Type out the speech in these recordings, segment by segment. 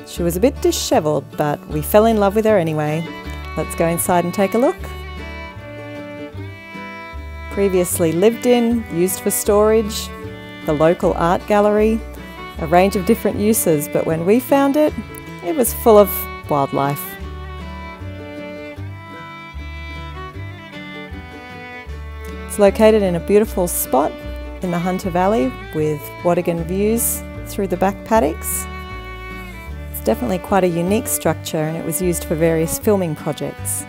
She was a bit dishevelled, but we fell in love with her anyway. Let's go inside and take a look. Previously lived in, used for storage, the local art gallery, a range of different uses, but when we found it, it was full of wildlife. It's located in a beautiful spot in the Hunter Valley with Wadigan views through the back paddocks. It's definitely quite a unique structure, and it was used for various filming projects.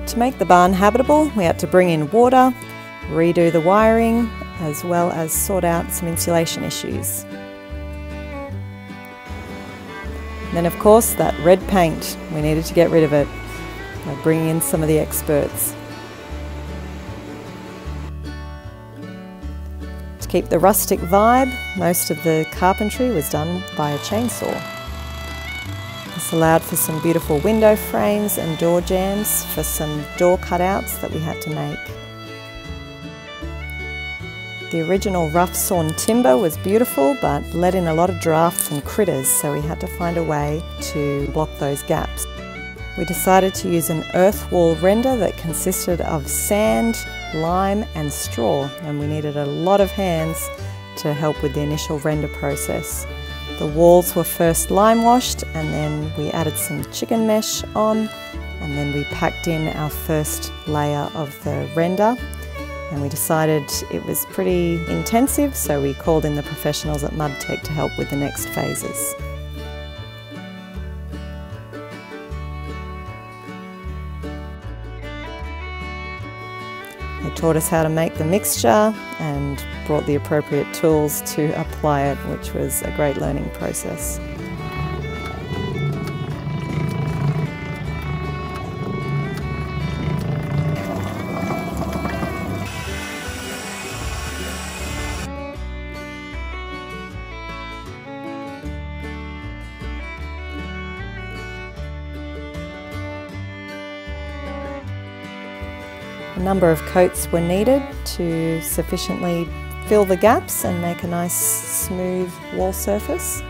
To make the barn habitable, we had to bring in water, redo the wiring, as well as sort out some insulation issues. And then of course that red paint, we needed to get rid of it by bringing in some of the experts. To keep the rustic vibe, most of the carpentry was done by a chainsaw. This allowed for some beautiful window frames and door jambs for some door cutouts that we had to make. The original rough sawn timber was beautiful, but let in a lot of drafts and critters, so we had to find a way to block those gaps. We decided to use an earth wall render that consisted of sand, lime and straw, and we needed a lot of hands to help with the initial render process. The walls were first lime washed, and then we added some chicken mesh on, and then we packed in our first layer of the render. And we decided it was pretty intensive, so we called in the professionals at MudTech to help with the next phases. They taught us how to make the mixture and brought the appropriate tools to apply it, which was a great learning process. A number of coats were needed to sufficiently fill the gaps and make a nice smooth wall surface.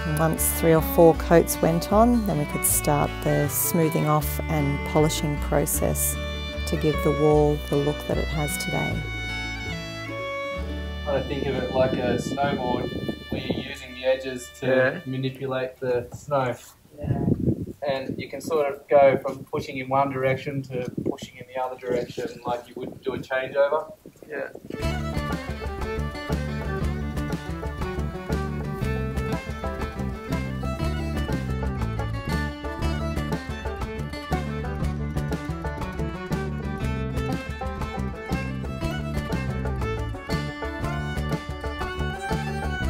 And once 3 or 4 coats went on, then we could start the smoothing off and polishing process to give the wall the look that it has today. I think of it like a snowboard where you're using the edges to manipulate the snow. And you can sort of go from pushing in one direction to pushing in the other direction like you would do a changeover. Yeah.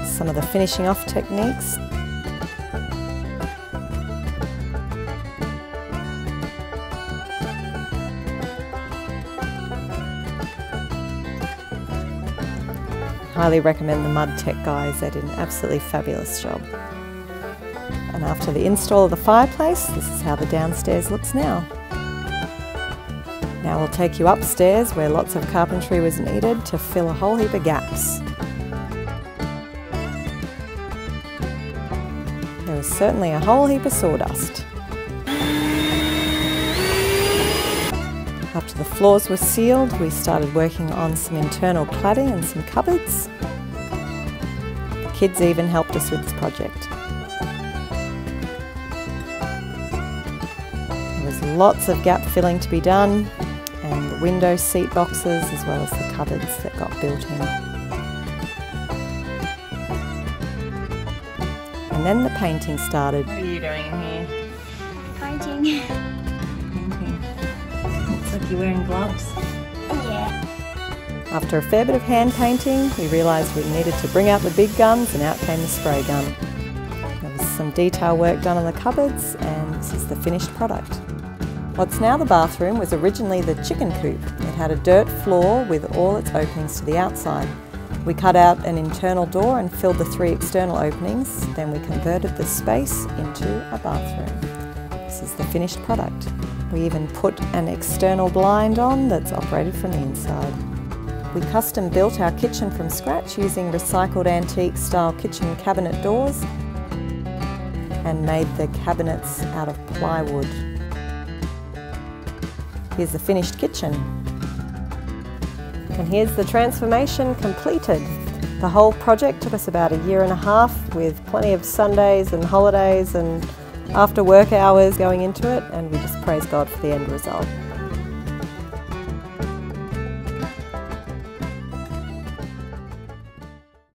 Some of the finishing off techniques. Highly recommend the MudTech guys, they did an absolutely fabulous job. And after the install of the fireplace, this is how the downstairs looks now. Now we'll take you upstairs where lots of carpentry was needed to fill a whole heap of gaps. There was certainly a whole heap of sawdust. After the floors were sealed, we started working on some internal cladding and some cupboards. The kids even helped us with this project. There was lots of gap filling to be done, and the window seat boxes as well as the cupboards that got built in. And then the painting started. What are you doing in here? Painting. Looks like you're wearing gloves. Yeah. After a fair bit of hand painting, we realised we needed to bring out the big guns, and out came the spray gun. There was some detail work done on the cupboards, and this is the finished product. What's now the bathroom was originally the chicken coop. It had a dirt floor with all its openings to the outside. We cut out an internal door and filled the 3 external openings, then we converted the space into a bathroom. This is the finished product. We even put an external blind on that's operated from the inside. We custom built our kitchen from scratch using recycled antique style kitchen cabinet doors and made the cabinets out of plywood. Here's the finished kitchen. And here's the transformation completed. The whole project took us about 1.5 years with plenty of Sundays and holidays and after work hours going into it, and we just praise God for the end result.